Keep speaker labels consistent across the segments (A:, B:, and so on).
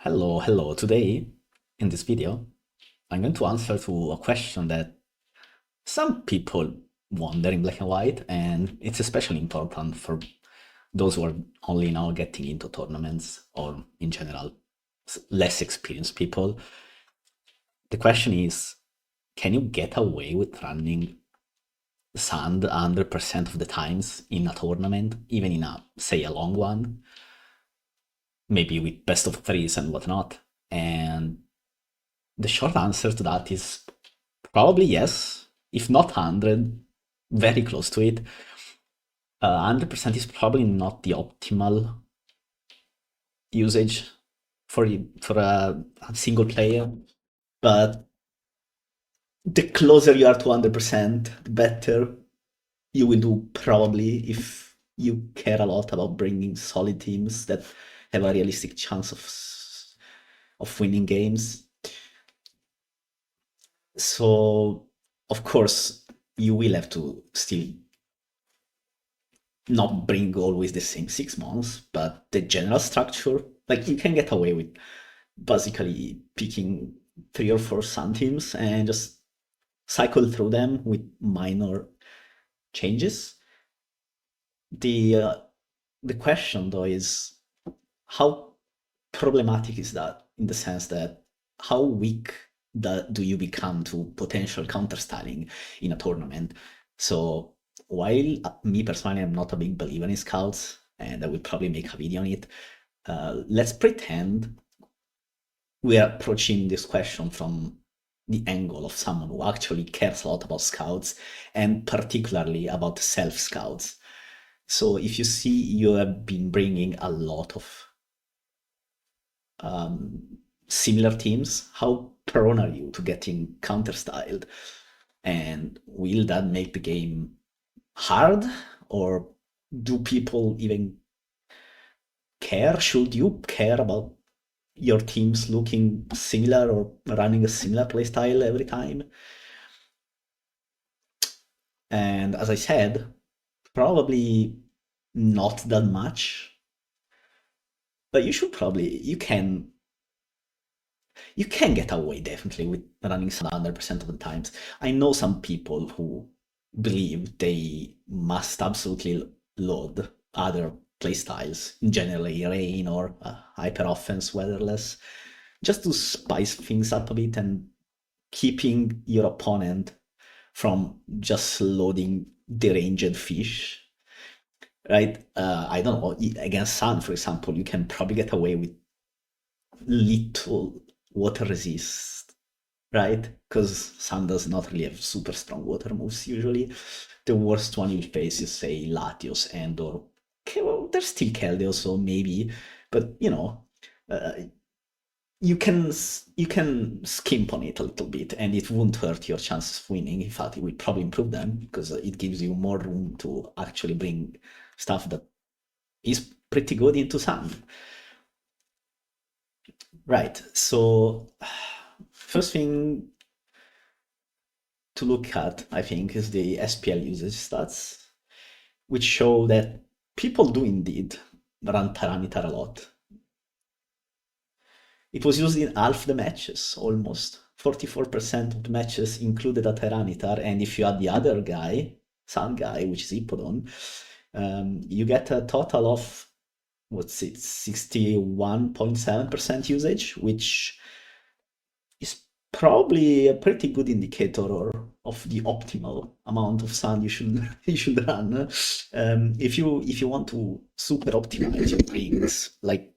A: Hello. Today, in this video, I'm going to answer to a question that some people wonder in black and white, and it's especially important for those who are only now getting into tournaments or in general less experienced people. The question is, can you get away with running sand 100% of the times in a tournament, even in a, say, a long one, maybe with best of threes and whatnot? And the short answer to that is probably yes, if not 100, very close to it. 100% is probably not the optimal usage for a single player, but the closer you are to 100%, the better you will do probably if you care a lot about bringing solid teams that have a realistic chance of winning games. So, of course, you will have to still not bring always the same 6 months, but the general structure, like you can get away with basically picking 3 or 4 Sun teams and just cycle through them with minor changes. The uh, the question though is how problematic is that in the sense that how weak do you become to potential counter styling in a tournament? So while me personally, I'm not a big believer in scouts, and I will probably make a video on it. Let's pretend we are approaching this question from the angle of someone who actually cares a lot about scouts and particularly about self scouts. So if you see you have been bringing a lot of similar teams, how prone are you to getting counter styled? And will that make the game hard? Or do people even care? Should you care about your teams looking similar or running a similar playstyle every time? And as I said, probably not that much. But you can get away definitely with running some 100% of the times. I know some people who believe they must absolutely load other playstyles, generally rain or hyper offense, weatherless, just to spice things up a bit and keeping your opponent from just loading deranged fish. Right? I don't know. Against Sun, for example, you can probably get away with little water resist, right? Because Sun does not really have super strong water moves usually. The worst one you face is, say, Latios and or okay, well, there's still Keldeo, so maybe, but uh, you can skimp on it a little bit, and it won't hurt your chances of winning. In fact, it will probably improve them because it gives you more room to actually bring stuff that is pretty good into Sun. Right. So, first thing to look at, I think, is the SPL usage stats, which show that people do indeed run Tyranitar a lot. It was used in half the matches, almost. 44% of the matches included a Tyranitar, and if you add the other guy, Sun guy, which is Hippodon, you get a total of, what's it, 61.7% usage, which is probably a pretty good indicator of the optimal amount of sand you should you should run. If you want to super optimize your rings, like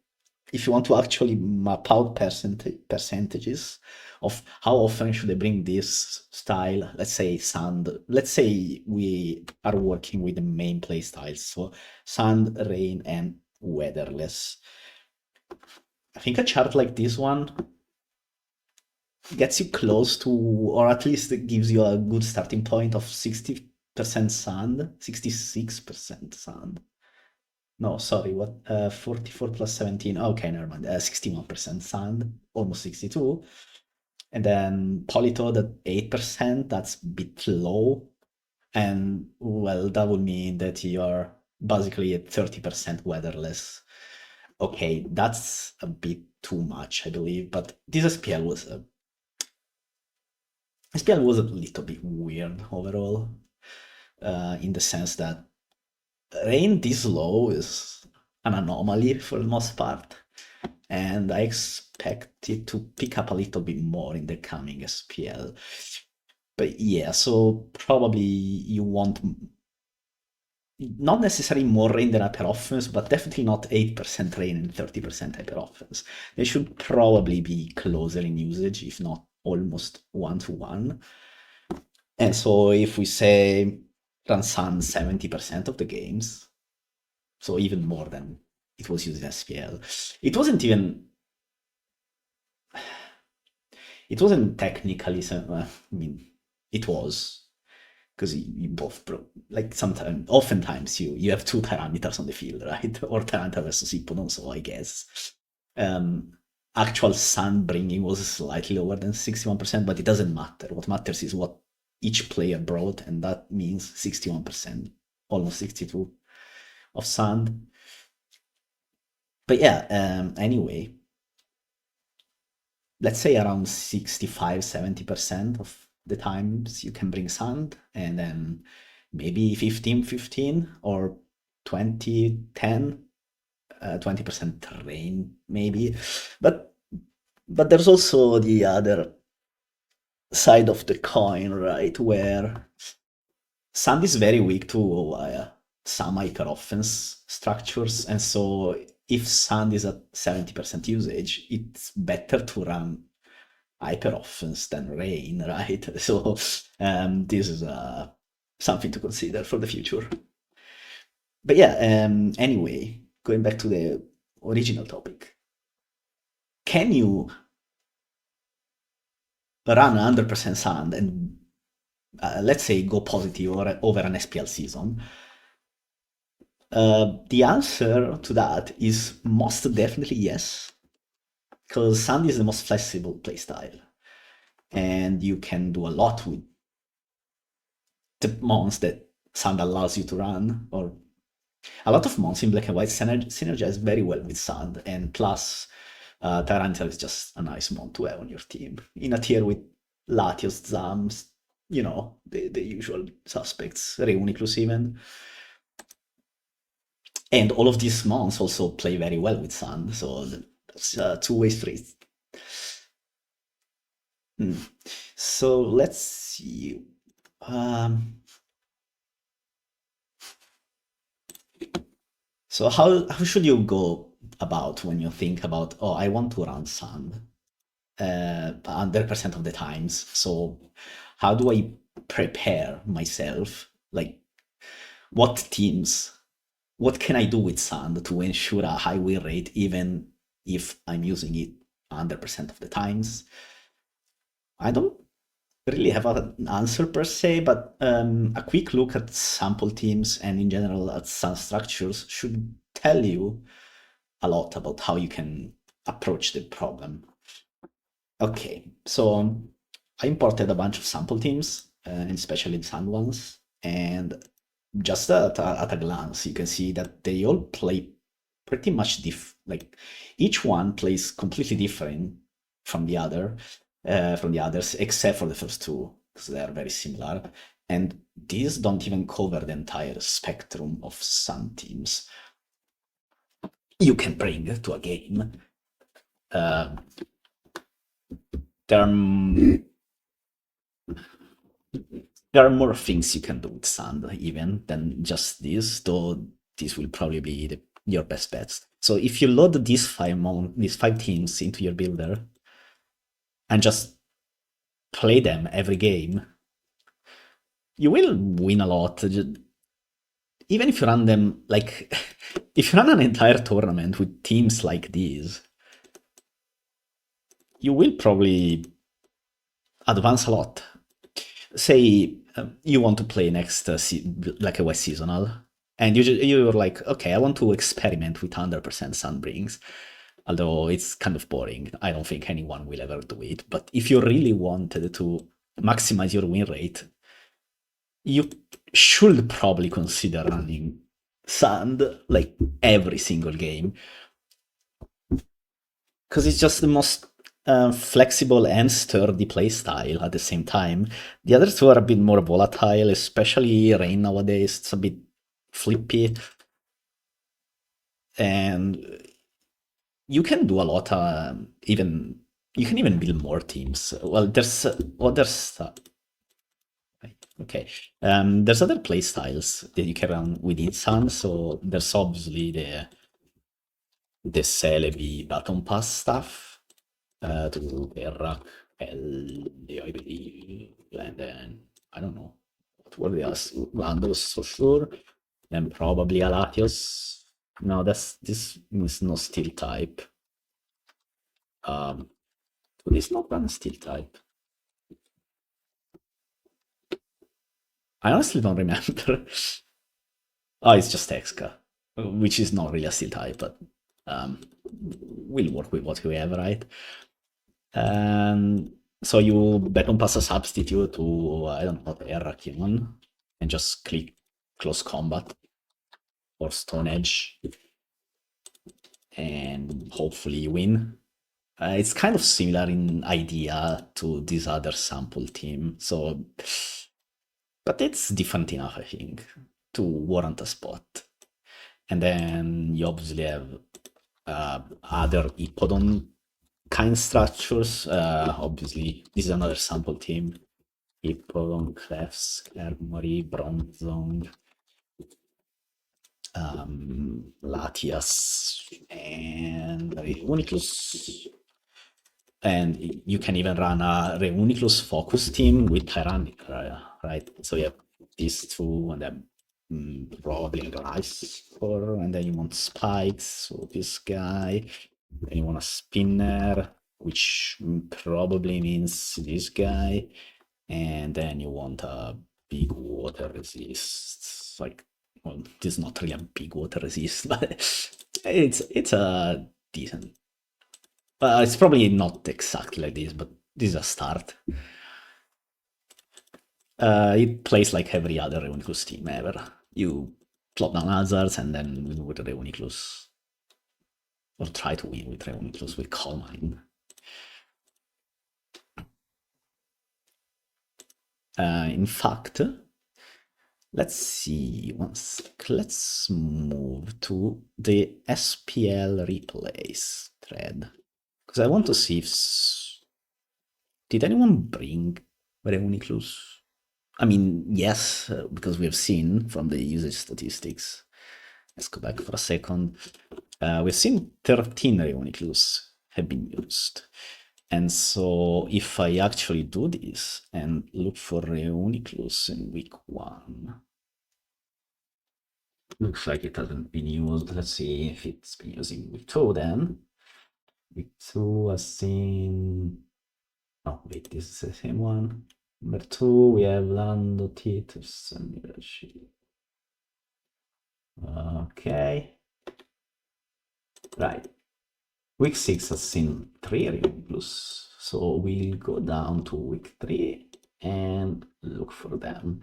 A: if you want to actually map out percentages of how often should I bring this style, let's say sand, let's say we are working with the main play styles, so sand, rain, and weatherless. I think a chart like this one gets you close to, or at least it gives you a good starting point of 60% sand, 66% sand. No, sorry, what? 44 plus 17. Okay, never mind. 61% sand, almost 62. And then Politoed at 8%, that's a bit low. And well, that would mean that you're basically at 30% weatherless. Okay, that's a bit too much, I believe. But this SPL was a little bit weird overall, in the sense that rain this low is an anomaly for the most part, and I expect it to pick up a little bit more in the coming SPL. But yeah, so probably you want not necessarily more rain than hyper offense, but definitely not 8% rain and 30% hyper offense. They should probably be closer in usage, if not almost 1-to-1. And so if we say run Sun 70% of the games, so even more than it was used in SPL, it wasn't technically, I mean, it was, because you both like sometimes, oftentimes you have two parameters on the field, right? Or Tyranitar versus Hippodon, so I guess actual sun bringing was slightly lower than 61%, but it doesn't matter. What matters is what each player brought, and that means 61%, almost 62 of sand. But yeah, anyway, let's say around 65-70% of the times you can bring sand, and then maybe 15-15 or 20-10, 20% rain maybe. But there's also the other side of the coin, right, where sand is very weak to some hyper offense structures, and so if sand is at 70% usage, it's better to run hyper offense than rain, right? So this is something to consider for the future. But yeah, anyway, going back to the original topic, can you run 100% sand and let's say go positive over an SPL season? The answer to that is most definitely yes, because sand is the most flexible playstyle, and you can do a lot with the mons that sand allows you to run, or a lot of mons in black and white synergize very well with sand, and plus Tyranitar is just a nice mon to have on your team in a tier with Latios, Zams, the usual suspects, Reuniclus even. And all of these mons also play very well with sand, so that's a two-way street. So let's see. So how should you go about when you think about, oh, I want to run sand 100% of the times. So how do I prepare myself? Like, what can I do with sand to ensure a high win rate, even if I'm using it 100% of the times? I don't really have an answer per se, but a quick look at sample teams and in general at sand structures should tell you a lot about how you can approach the problem. Okay, so I imported a bunch of sample teams, and especially the sand ones, and just at a glance, you can see that they all play pretty much like each one plays completely different from the others, except for the first two, because they are very similar. And these don't even cover the entire spectrum of sand teams you can bring to a game. There are more things you can do with sand even than just this, though this will probably be your best bets. So if you load these five teams into your builder and just play them every game, you will win a lot. Even if you run them like if you run an entire tournament with teams like these, you will probably advance a lot. Say you want to play next like a West seasonal, and you're like, okay, I want to experiment with 100% Sunbrings, although it's kind of boring. I don't think anyone will ever do it. But if you really wanted to maximize your win rate, you should probably consider running Sand like every single game. because it's just the most flexible and sturdy playstyle at the same time. The other two are a bit more volatile, especially Rain nowadays. It's a bit flippy, and you can do a lot. Even you can even build more teams. Well, there's other stuff. Okay, there's other playstyles that you can run within Sun. So there's obviously the Celebi Baton Pass stuff to Terra, Elio, I believe, and then I don't know what were the others, Landos for sure, and probably Alatios. No, this is no steel type. This not run steel type. I honestly don't remember. Oh, it's just Exca, which is not really a steel type, but we'll work with what we have, right? So you bet on pass a substitute to, I don't know, Terrakion, and just click close combat or Stone Edge, and hopefully you win. It's kind of similar in idea to this other sample team, so, but it's different enough, I think, to warrant a spot. And then you obviously have other Hippodon kind structures. Obviously, this is another sample team. Hippodon, Clefs, Kermori, Bronzong, Latias, and Reuniclus. And you can even run a Reuniclus focus team with Tyrannica, right? So you have these two, and then probably Rice for, and then you want spikes, so this guy. Then you want a spinner, which probably means this guy, and then you want a big water resist. Like, well, this is not really a big water resist, but it's a decent. It's probably not exactly like this, but this is a start. It plays like every other Reuniclus team ever. You plot down hazards and then win with Reuniclus. Or try to win with Reuniclus with Calm Mind. In fact, let's see. Let's move to the SPL replays thread. Because I want to see if... Did anyone bring Reuniclus? I mean, yes, because we have seen from the usage statistics. Let's go back for a second. We've seen 13 Reuniclus have been used. And so if I actually do this and look for Reuniclus in week 1, looks like it hasn't been used. Let's see if it's been used in week 2 then. Week 2 has seen... Oh, wait, this is the same one. Number 2, we have Lando, Titus, and Mirashi. Okay. Right. Week 6 has seen 3 Reuniclus. So we'll go down to week 3 and look for them.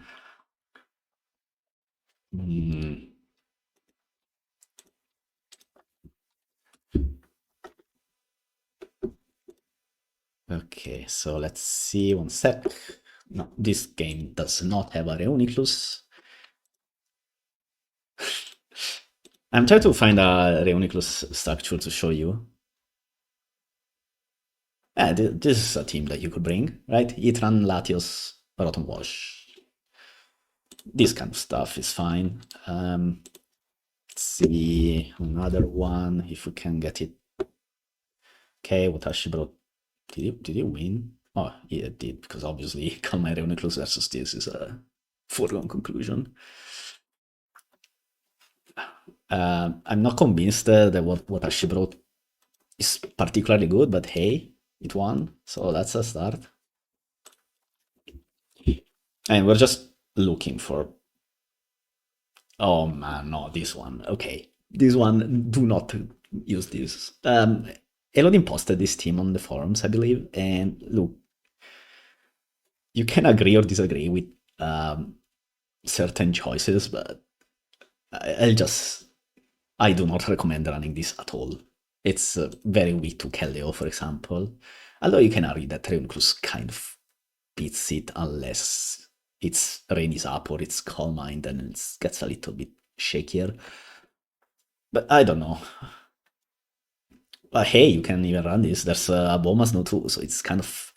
A: Okay, so let's see, one sec. No, this game does not have a Reuniclus. I'm trying to find a Reuniclus structure to show you. This is a team that you could bring, right? Itran, Latios, Rotom Wash. This kind of stuff is fine. Let's see another one, if we can get it. Okay, Watashi brought... Did he win? Oh, yeah, it did, because obviously Kalmar Reuniclus versus this is a foregone conclusion. I'm not convinced that what Watashi brought is particularly good, but hey, it won, so that's a start. And we're just looking for... Oh man, no, this one. Okay, this one, do not use this. Elodin posted this team on the forums, I believe, and look, you can agree or disagree with certain choices, but I do not recommend running this at all. It's very weak to Keldeo, for example. Although you can argue that Reuniclus kind of beats it unless its rain is up or it's Calm Mind, and it gets a little bit shakier. But I don't know. Hey, you can even run this. There's a Bomas no too, so it's kind of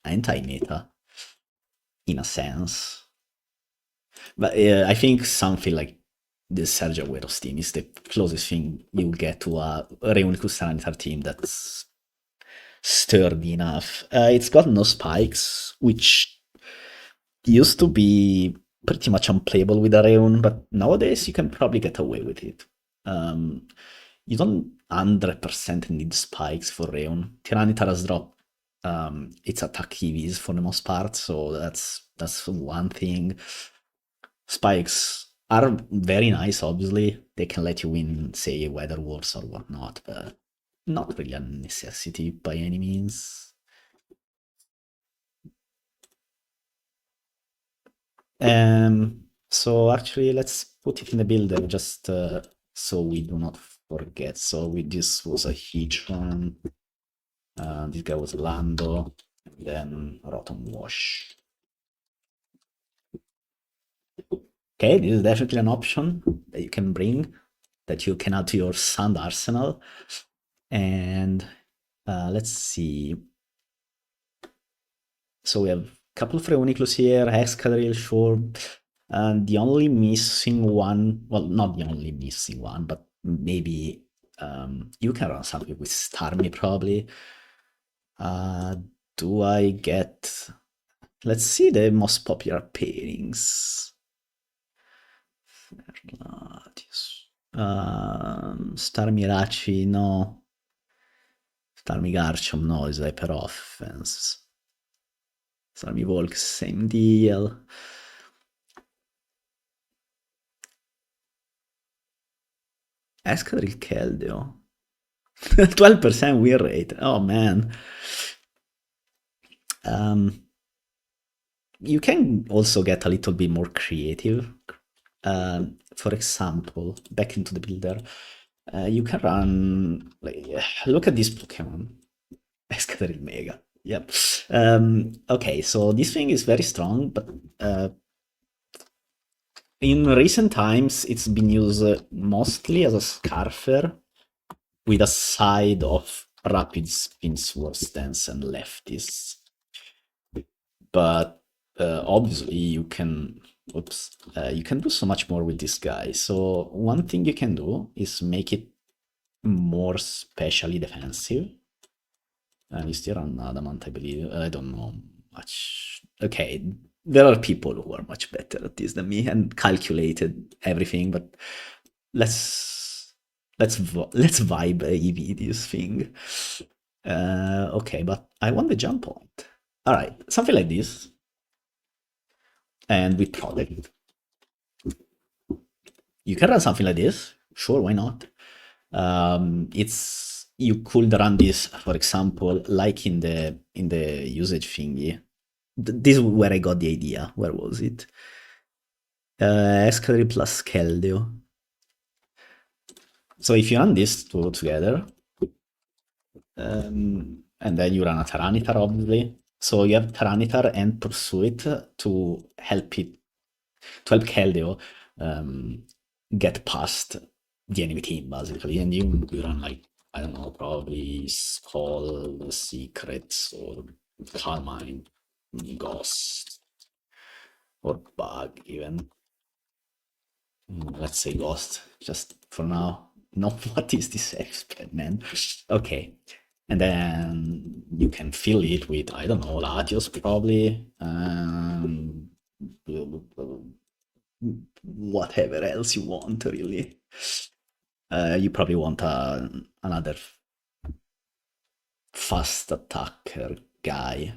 A: anti-meta in a sense. But I think something like the Sergio Agüero's team is the closest thing you'll get to a Reuniclus Tyranitar team that's sturdy enough. It's got no spikes, which used to be pretty much unplayable with a Reun, but nowadays you can probably get away with it. You don't 100% need spikes for Reun. Tyranitar has dropped its attack EVs for the most part, so that's one thing. Spikes are very nice, obviously. They can let you win, say, Weather Wars or whatnot, but not really a necessity by any means. So actually, let's put it in the builder just so we do not forget. So this was a Heatran. This guy was Lando, and then Rotom Wash. Okay, this is definitely an option that you can bring, that you can add to your Sand arsenal. And let's see. So we have a couple of Reuniclus here, Excadrill, sure. And the only missing one, well, not the only missing one, but maybe you can run something with Starmie probably. Do I get... Let's see the most popular pairings. Starmie Rachi, no. Starmie Garchomp, no, is hyper offense. Starmie Volk, same deal. Excadrill Keldeo. 12% win rate. Oh man. You can also get a little bit more creative. For example, back into the builder, you can run. Like, look at this Pokemon. Excadrill Mega. Yep. Okay, so this thing is very strong, but in recent times it's been used mostly as a Scarfer with a side of Rapid Spin Swords Dance and Lefties. But obviously you can you can do so much more with this guy. So one thing you can do is make it more specially defensive. And you still run Adamant, I believe. I don't know much. Okay, there are people who are much better at this than me and calculated everything, but let's vibe EV this thing. Okay, but I want the jump point. All right, something like this, and with product. You can run something like this. Sure, why not? You could run this, for example, like in the usage thingy. This is where I got the idea. Where was it? Excadrill plus Keldeo. So if you run these two together, and then you run a Tyranitar, obviously. So you have Tyranitar and Pursuit to help Keldeo get past the enemy team, basically. And you run like, I don't know, probably Skull, Secrets, or Calm Mind, Ghost, or Bug, even. Let's say Ghost, just for now. Not what is this expert, man? Okay. And then you can fill it with, I don't know, Latios probably. Whatever else you want, really. You probably want another fast attacker guy,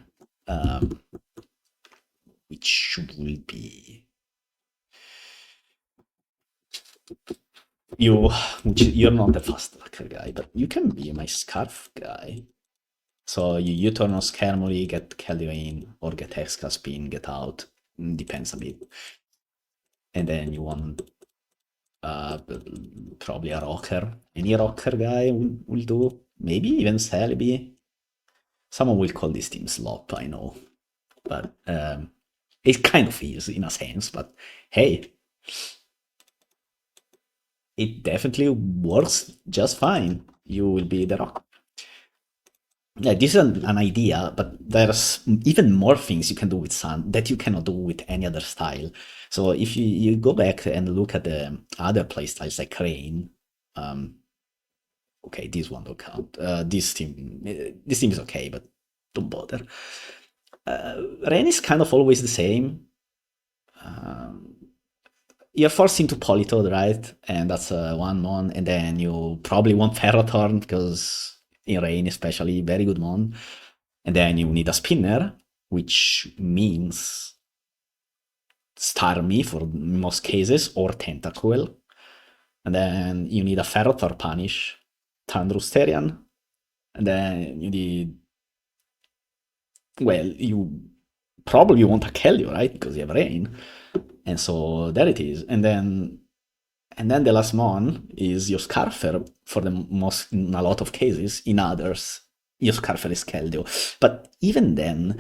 A: which will be you're not a fast attacker guy, but you can be my Scarf guy. So you turn on Skarmory, get Keldeo in, or get Hexca Spin, get out. Depends a bit. And then you want Probably a rocker. Any rocker guy will do. Maybe even Celebi. Someone will call this team slop, I know. But it kind of is in a sense, but hey, it definitely works just fine. You will be the rock. Yeah, this is an idea, but there's even more things you can do with Sun that you cannot do with any other style. So if you go back and look at the other playstyles like Rain, okay, this one don't count. This team is okay, but don't bother. Rain is kind of always the same. You're forced into Politoed, right? And that's a 1-mon, and then you probably want Ferrothorn because in Rain, especially, very good mon. And then you need a spinner, which means Starmie for most cases, or Tentacool. And then you need a Ferrothor punish, Tandrusterian. And then you need. Well, you probably want a Keldeo, right? Because you have Rain. And so there it is. And then the last mon is your Scarfer for the most, in a lot of cases. In others, your Scarfer is Keldeo. But even then,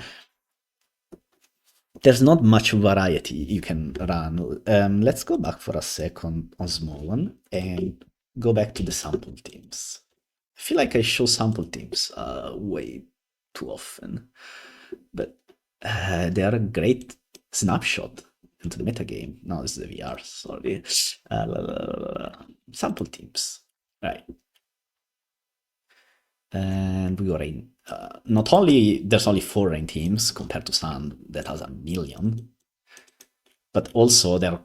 A: there's not much variety you can run. Let's go back for a second on small one and go back to the sample teams. I feel like I show sample teams way too often, but they are a great snapshot into the metagame. No, this is the VR, sorry. Sample teams, right. And we got in. Not only there's only 4 ranked teams compared to Sun that has 1,000,000, but also they're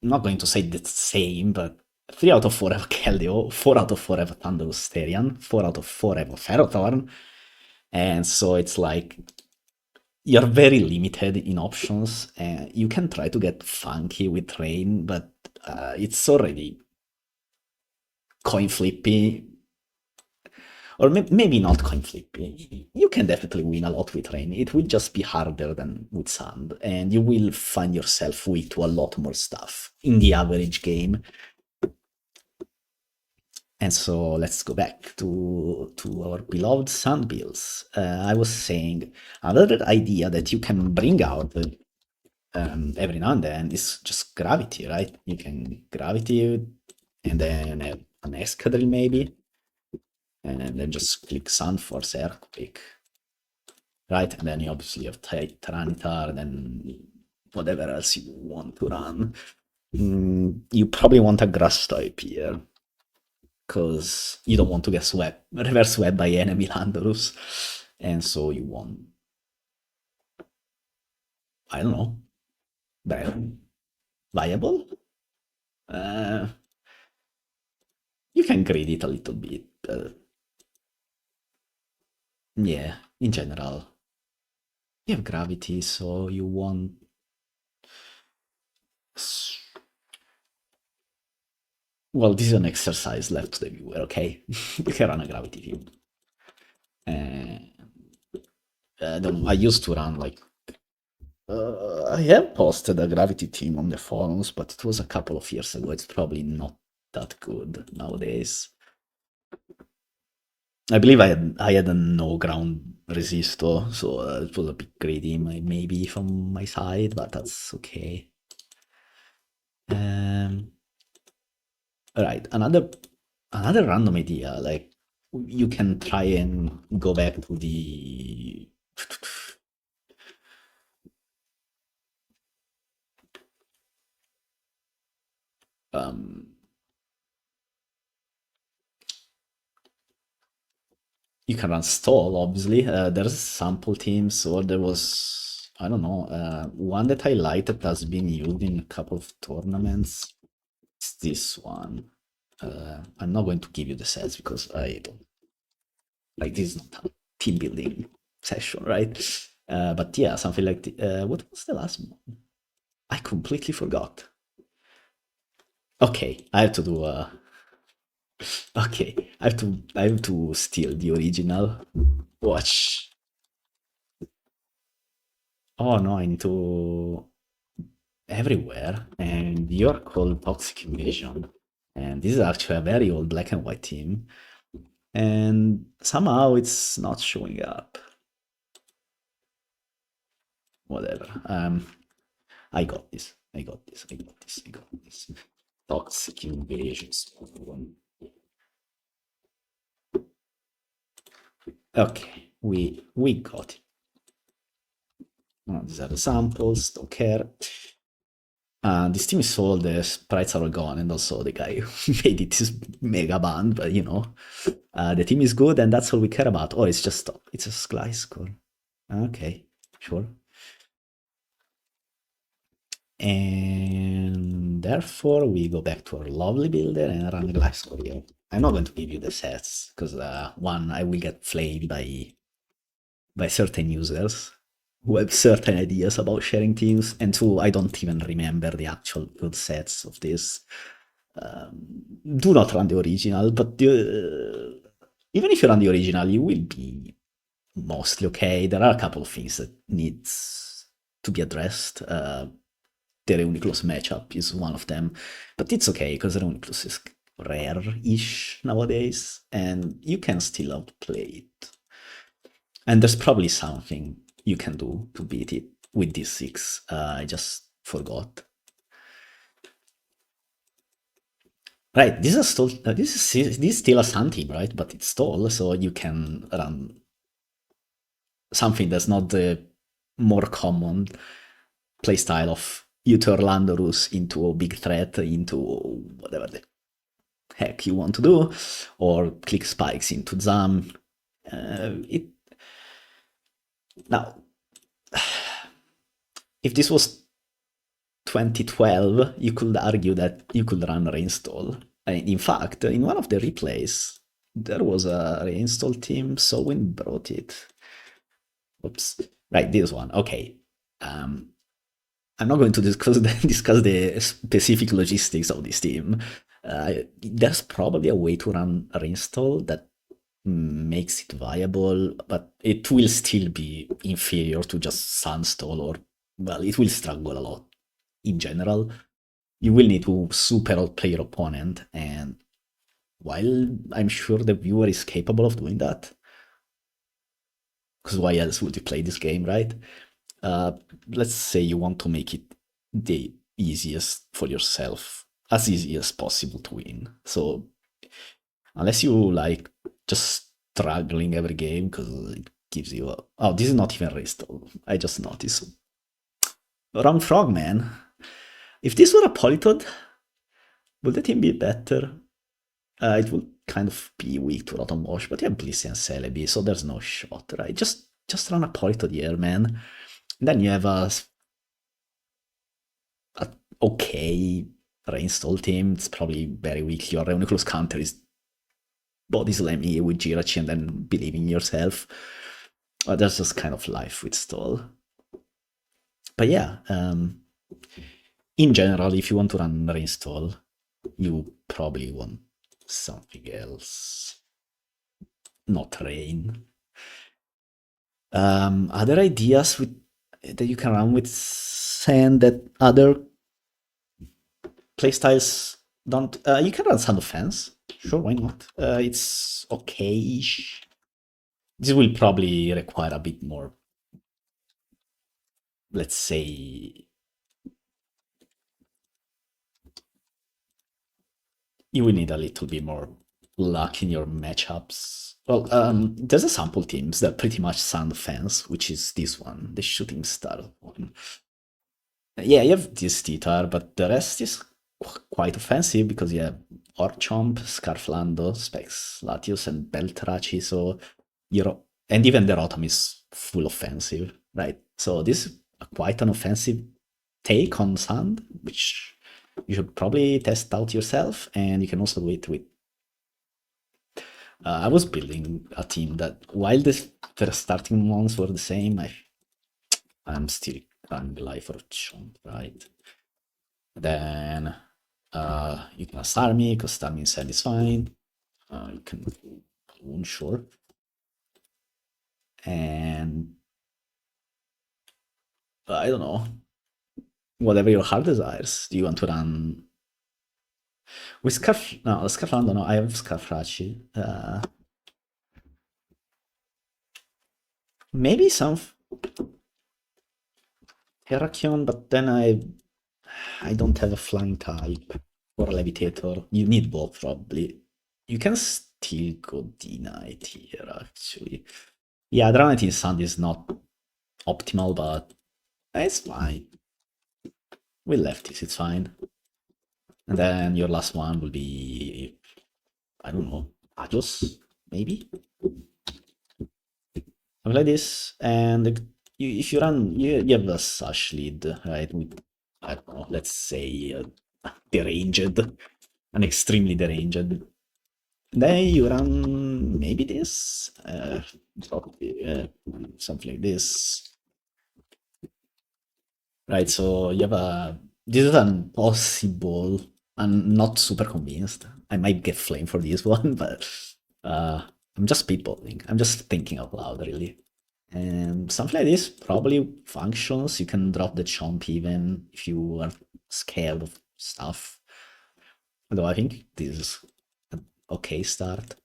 A: not going to say the same, but 3 out of 4 have Keldeo, 4 out of 4 have Thunderous Therian, 4 out of 4 have Ferrothorn, and so it's like you're very limited in options, and you can try to get funky with Rain, but it's already coin flippy. Or maybe not coin flippy. You can definitely win a lot with Rain. It will just be harder than with Sand, and you will find yourself weak to a lot more stuff in the average game. And so let's go back to our beloved Sand builds. I was saying another idea that you can bring out every now and then is just Gravity, right? You can Gravity and then an Escadrille maybe, and then just click Sun Force Earthquake, right? And then you obviously have Tyranitar, and then whatever else you want to run. You probably want a Grass type here, because you don't want to get reverse swept by enemy Landorus, and so you want, I don't know, viable? Uh, you can grade it a little bit, yeah, in general. You have Gravity, so you want. Well, this is an exercise left to the viewer, okay? You can run a Gravity team. I used to run like. I have posted a Gravity team on the forums, but it was a couple of years ago. It's probably not that good nowadays. I believe I had a no ground resisto, so it was a bit greedy maybe from my side, but that's okay. Right, another random idea, like you can try and go back to the you can run stall, obviously. There's sample teams, or there was, I don't know, one that I liked that has been used in a couple of tournaments. It's this one. I'm not going to give you the sets because I don't like, this is not a team building session, right? But yeah, something like what was the last one? I completely forgot. Okay, I have to do okay, I have to steal the original. Watch. Oh no, I need to everywhere, and you're called Toxic Invasion. And this is actually a very old black and white team, and somehow it's not showing up. Whatever. I got this. I got this. I got this. I got this. Toxic Invasions. Okay, we got it. These are the samples. Don't care. This team is sold, the sprites are all gone, and also the guy who made it is mega banned, but you know, the team is good, and that's all we care about. Oh, it's just Gliscor. Okay, sure. And therefore, we go back to our lovely builder and run Gliscor here. I'm not going to give you the sets, because one, I will get flamed by certain users who have certain ideas about sharing teams, and two, I don't even remember the actual good sets of this. Do not run the original, but even if you run the original, you will be mostly okay. There are a couple of things that needs to be addressed. The Reuniclus matchup is one of them, but it's okay because Reuniclus is rare-ish nowadays, and you can still outplay it. And there's probably something you can do to beat it with D6. I just forgot. Right, this is still this is still a Sun team, right? But it's stall, so you can run something that's not the more common playstyle of you turn Landorus into a big threat, into whatever the heck you want to do, or click spikes into Zam. Now, if this was 2012, you could argue that you could run reinstall. In fact, in one of the replays, there was a reinstall team, Sowin brought it. Oops. Right, this one. Okay. I'm not going to discuss the specific logistics of this team. There's probably a way to run a reinstall that makes it viable, but it will still be inferior to just Sunstall, or, well, it will struggle a lot in general. You will need to super outplay your opponent, and while I'm sure the viewer is capable of doing that, because why else would you play this game, right? Let's say you want to make it the easiest for yourself, as easy as possible to win. So unless you like just struggling every game because it gives you a... Oh, this is not even restall. I just noticed. Wrong frog, man. If this were a Politoed, would the team be better? It would kind of be weak to Rotom Wash, but you have Blissey and Celebi, so there's no shot, right? Just run a Politoed here, man. And then you have a okay reinstall team. It's probably very weak. Your Reuniclus counter is body slam you with Jirachi and then believe in yourself. That's just kind of life with stall. But yeah, in general, if you want to run reinstall, you probably want something else, not rain. Other ideas that you can run with sand that other playstyles don't. You can run Sand of Fence. Sure, why not? It's okay-ish. This will probably require a bit more, let's say, you will need a little bit more luck in your matchups. Well, there's a sample teams that pretty much Sand Fence, which is this one, the Shooting Star one. Yeah, you have this Titar, but the rest is quite offensive because you have Orchomp, Scarflando, Specs, Latios, and Beltraci, so and even the Rotom is full offensive, right? So this is quite an offensive take on Sand, which you should probably test out yourself, and you can also do it with... I was building a team that, while the starting ones were the same, I'm still running Life or Chomp, right? Then you can Starmie, because Starmie Cell is fine. You can Balloon, sure. And I don't know. whatever your heart desires. Do you want to run with Scarf? No, Scarflando. No, I have Scarfracci. Maybe some Terrakion, but then I don't have a flying type or a levitator. You need both probably. You can still go D-Knight here actually. Yeah, Dragonite in Sand is not optimal, but it's fine. We left this, it's fine. And then your last one will be, I don't know, Ajos, maybe? Something like this. And if you run, you have a Sash lead, right? With, I don't know, let's say deranged, an extremely deranged. Then you run maybe this, something like this. Right, so you have a. This is a possible. I'm not super convinced. I might get flamed for this one, but I'm just spitballing. I'm just thinking out loud, really. And something like this probably functions. You can drop the chomp even if you are scared of stuff. Although I think this is an okay start.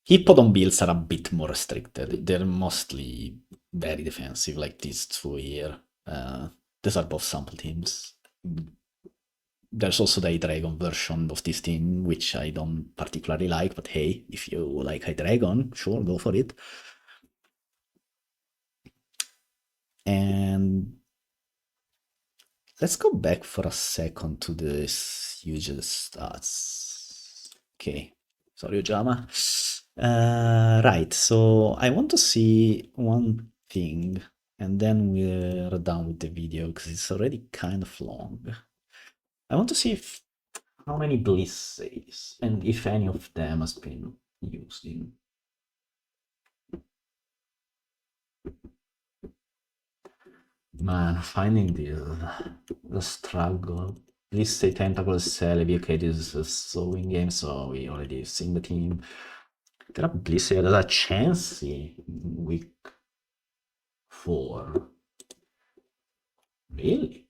A: Hippodon builds are a bit more restricted. They're mostly very defensive, like these two here. These are both sample teams. There's also the Hydreigon version of this team, which I don't particularly like, but hey, if you like Hydreigon, sure, go for it. And let's go back for a second to this usual stats. Okay, sorry, Ojama. Right, so I want to see one thing, and then we're done with the video because it's already kind of long. I want to see how many bliss saves and if any of them has been used in. Man, finding this the struggle. Bliss say Tentacle Celebi. Okay, this is a sewing game, so we already seen the team. There are Bliss there's a Chansey week 4. Really?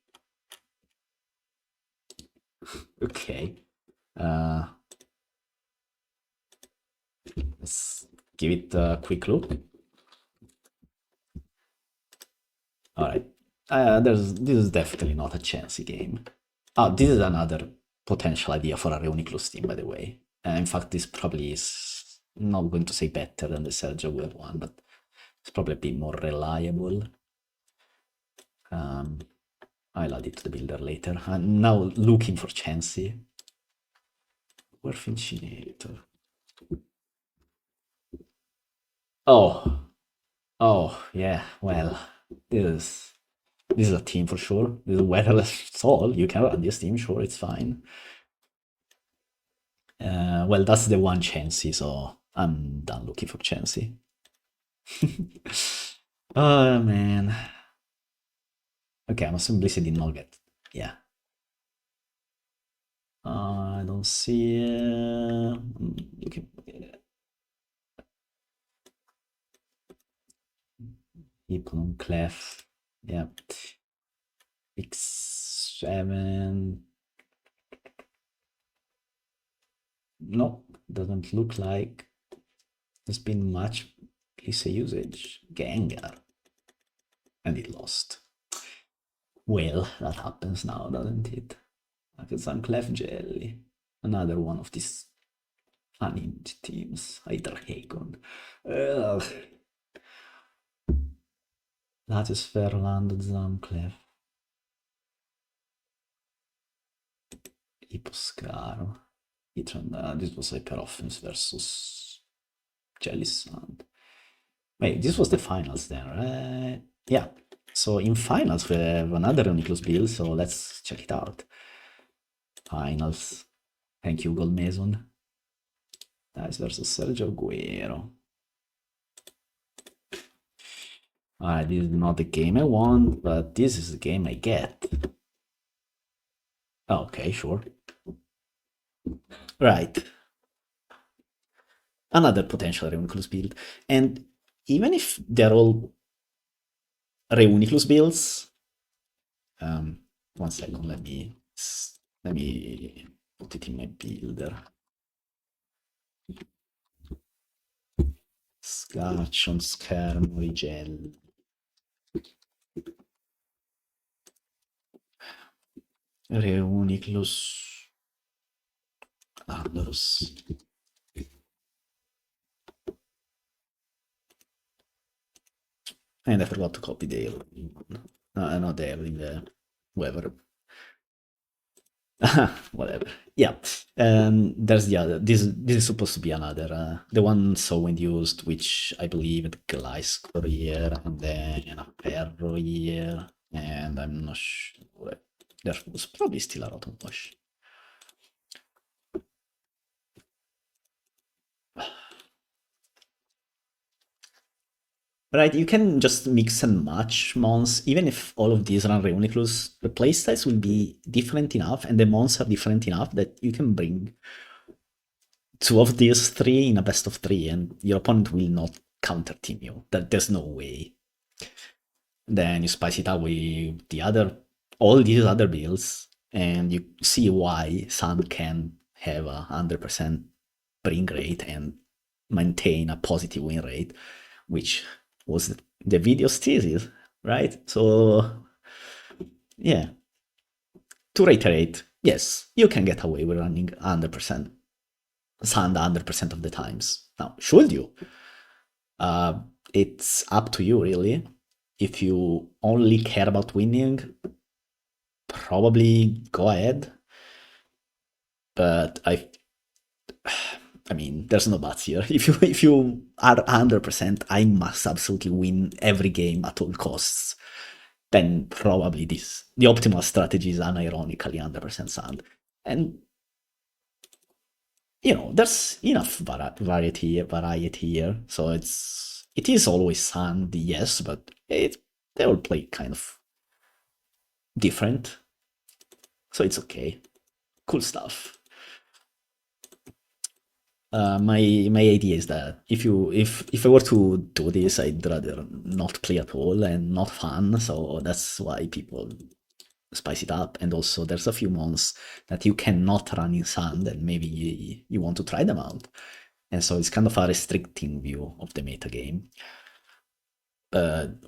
A: Okay. Let's give it a quick look. Alright. This is definitely not a Chansey game. Oh, this is another potential idea for a Reuniclus team, by the way. In fact, this probably is not going to say better than the Sergio Weir one, but it's probably a bit more reliable. I'll add it to the builder later. I'm now looking for Chansey. Werfincinator. Oh, yeah, well, this is a team for sure. This is Weatherless Soul. You can run this team, sure, it's fine. Well, that's the one Chansey, so I'm done looking for Chansey. Oh, man. Okay, I'm assuming Blissey did not get. Yeah. I don't see. Looking. Hippon Clef. Yeah. X7. No, doesn't look like there's been much Blissey usage. Gengar. And it lost. Well, that happens now, doesn't it? It's Clef Jelly. Another one of these funny teams. Hydreigon. Ugh. Latios, Ferland, Zamclef. Hiposcaro. This was Hyper Offense versus Jellicent. Wait, this was the finals then, right? Yeah. So in finals we have another Reuniclus build, so let's check it out. Finals. Thank you, Gold Mason. Dice versus Sergio Guerrero. Alright, this is not the game I want, but this is the game I get. Okay, sure. Right. Another potential Reuniclus build. And even if they're all Reuniclus builds. One second, let me put it in my builder. Scratch on schermo, Rigel. Reuniclus Andros. And I forgot to copy Dale. No, not Dale, in the whoever. Whatever. Yeah. There's the other. This is supposed to be another. The one Sowind used, which I believe the Gliscor here, and then a Perro here, and I'm not sure. There was probably still a Rotom Wash. Right, you can just mix and match mons, even if all of these run Reuniclus, the playstyles will be different enough and the mons are different enough that you can bring two of these three in a best of three and your opponent will not counter team you. There's no way. Then you spice it up with all these other builds and you see why Sun can have 100% bring rate and maintain a positive win rate, which was the video's thesis, right? So, yeah. To reiterate, yes, you can get away with running 100% Sand 100% of the times. Now, should you? It's up to you, really. If you only care about winning, probably go ahead. But I mean, there's no buts here. If you are 100%, I must absolutely win every game at all costs. Then probably the optimal strategy is unironically 100% Sand. And there's enough variety here. So it is always Sand, yes, but they all play kind of different. So it's okay. Cool stuff. My idea is that if I were to do this, I'd rather not play at all and not fun. So that's why people spice it up. And also, there's a few mons that you cannot run in Sand, and maybe you want to try them out. And so it's kind of a restricting view of the meta game.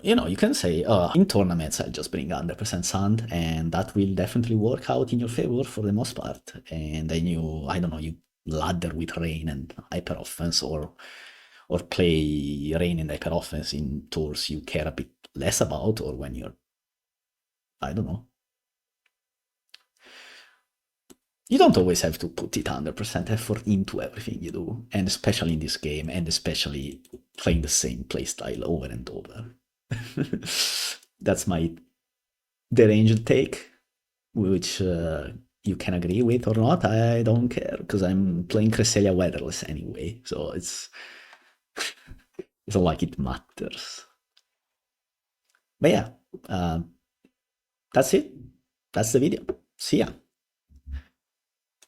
A: You can say, in tournaments, I'll just bring 100% Sand, and that will definitely work out in your favor for the most part. And then you ladder with Rain and Hyper Offense, or play Rain and Hyper Offense in tours you care a bit less about, or when you're, I don't know. You don't always have to put it 100% effort into everything you do, and especially in this game, and especially playing the same playstyle over and over. That's my deranged take, which you can agree with or not. I don't care, because I'm playing Cresselia weatherless anyway, so it's not like it matters. But yeah, that's it. That's the video. See ya.